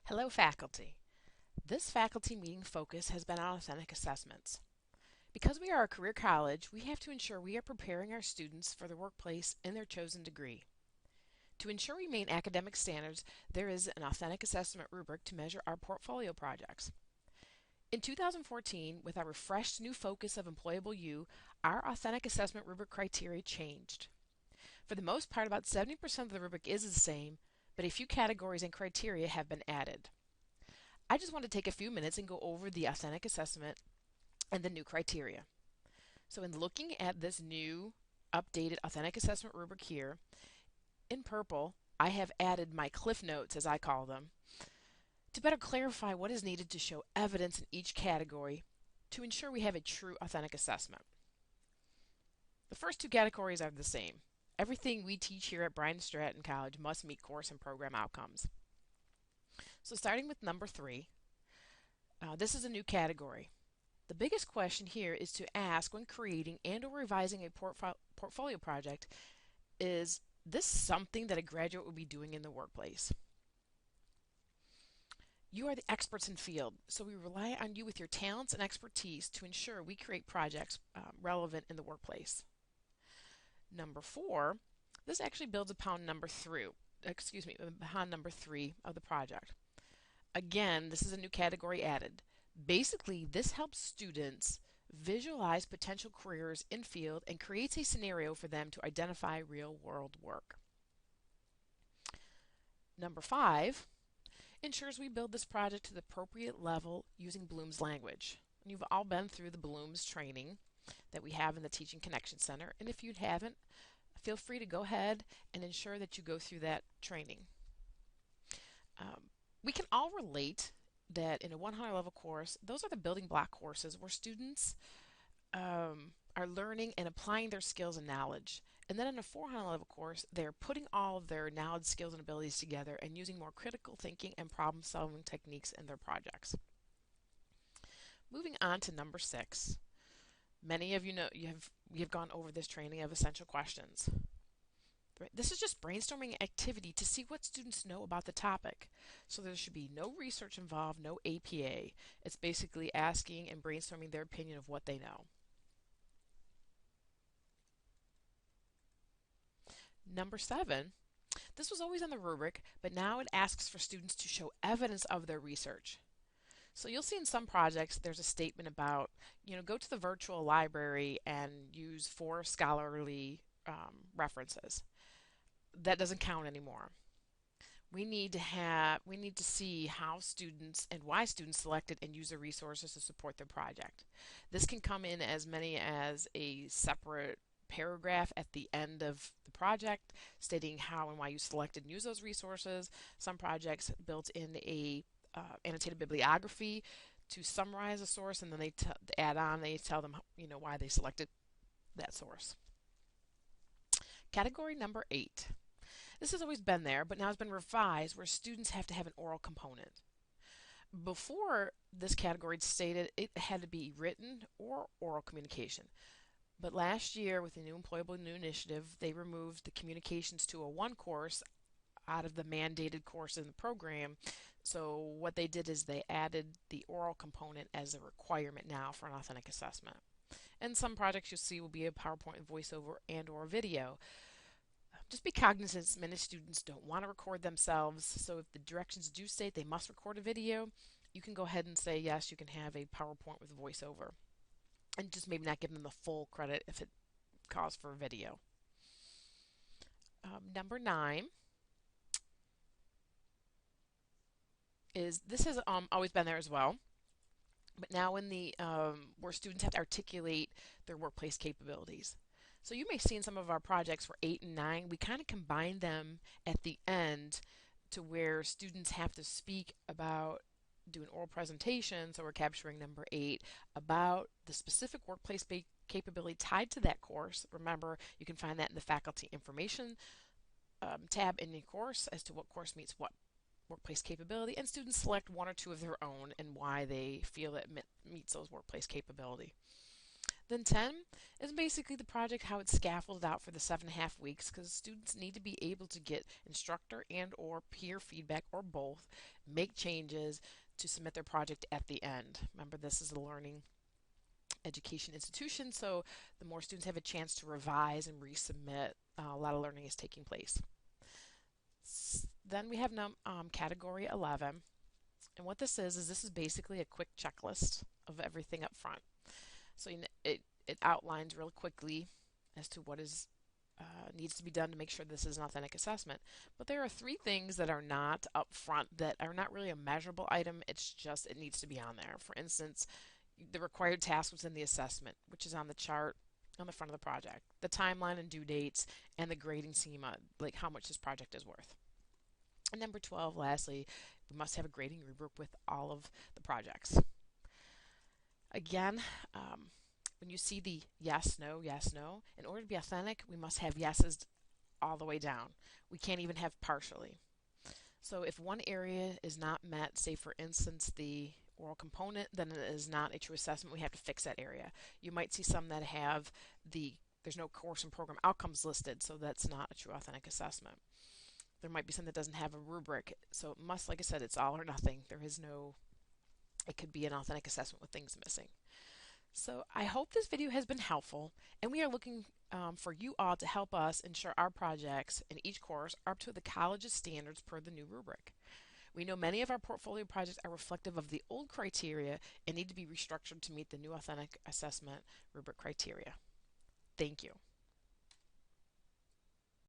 Hello, faculty. This faculty meeting focus has been on authentic assessments. Because we are a career college, we have to ensure we are preparing our students for the workplace in their chosen degree. To ensure we meet academic standards, there is an authentic assessment rubric to measure our portfolio projects. In 2014, with our refreshed new focus of Employable You, our authentic assessment rubric criteria changed. For the most part, about 70% of the rubric is the same, but a few categories and criteria have been added. I just want to take a few minutes and go over the authentic assessment and the new criteria. So in looking at this new updated authentic assessment rubric here, in purple, I have added my cliff notes, as I call them, to better clarify what is needed to show evidence in each category to ensure we have a true authentic assessment. The first two categories are the same. Everything we teach here at Bryan Stratton College must meet course and program outcomes. So starting with number 3, this is a new category. The biggest question here is to ask when creating and or revising a portfolio project, is this something that a graduate would be doing in the workplace? You are the experts in field, so we rely on you with your talents and expertise to ensure we create projects relevant in the workplace. Number 4, this actually builds upon number 3 of the project. Again, this is a new category added. Basically, this helps students visualize potential careers in field and creates a scenario for them to identify real-world work. Number 5 ensures we build this project to the appropriate level using Bloom's language. And you've all been through the Bloom's training that we have in the Teaching Connection Center, and if you haven't, feel free to go ahead and ensure that you go through that training. We can all relate that in a 100 level course, those are the building block courses where students are learning and applying their skills and knowledge. And then in a 400 level course, they're putting all of their knowledge, skills, and abilities together and using more critical thinking and problem solving techniques in their projects. Moving on to number 6. Many of you know you've gone over this training of essential questions. This is just brainstorming activity to see what students know about the topic. So there should be no research involved, no APA. It's basically asking and brainstorming their opinion of what they know. Number 7, this was always on the rubric, but now it asks for students to show evidence of their research. So you'll see in some projects there's a statement about, go to the virtual library and use 4 scholarly references. That doesn't count anymore. We need to see how students and why students selected and use the resources to support their project. This can come in as many as a separate paragraph at the end of the project stating how and why you selected and use those resources. Some projects built in a annotated bibliography to summarize a source, and then they tell them why they selected that source. Category number 8. This has always been there, but now it's been revised where students have to have an oral component. Before this category stated it had to be written or oral communication. But last year, with the new Employable New initiative, they removed the Communications 201 course out of the mandated course in the program. So what they did is they added the oral component as a requirement now for an authentic assessment. And some projects you'll see will be a PowerPoint voiceover and or video. Just be cognizant many students don't want to record themselves, so if the directions do state they must record a video, you can go ahead and say yes, you can have a PowerPoint with voiceover. And just maybe not give them the full credit if it calls for a video. Number 9 is, this has always been there as well, but now in the where students have to articulate their workplace capabilities. So you may see in some of our projects for 8 and 9, we kind of combine them at the end to where students have to speak about, do an oral presentation, so we're capturing number 8, about the specific workplace capability tied to that course. Remember, you can find that in the faculty information tab in the course as to what course meets what workplace capability, and students select 1 or 2 of their own and why they feel it meets those workplace capability. Then 10 is basically the project, how it's scaffolded out for the 7.5 weeks, because students need to be able to get instructor and or peer feedback or both, make changes to submit their project at the end. Remember, this is a learning education institution, so the more students have a chance to revise and resubmit, a lot of learning is taking place. Then we have category 11, and what this is this is basically a quick checklist of everything up front. So it outlines real quickly as to what is needs to be done to make sure this is an authentic assessment. But there are 3 things that are not up front, that are not really a measurable item. It's just it needs to be on there. For instance, the required task within the assessment, which is on the chart on the front of the project, the timeline and due dates, and the grading schema, like how much this project is worth. And number 12, lastly, we must have a grading rubric with all of the projects. Again, when you see the yes, no, in order to be authentic, we must have yeses all the way down. We can't even have partially. So if one area is not met, say for instance the oral component, then it is not a true assessment. We have to fix that area. You might see some that have there's no course and program outcomes listed, so that's not a true authentic assessment. There might be some that doesn't have a rubric, so it must, like I said, it's all or nothing. There is no, it could be an authentic assessment with things missing. So I hope this video has been helpful, and we are looking for you all to help us ensure our projects in each course are up to the college's standards per the new rubric. We know many of our portfolio projects are reflective of the old criteria and need to be restructured to meet the new authentic assessment rubric criteria. Thank you.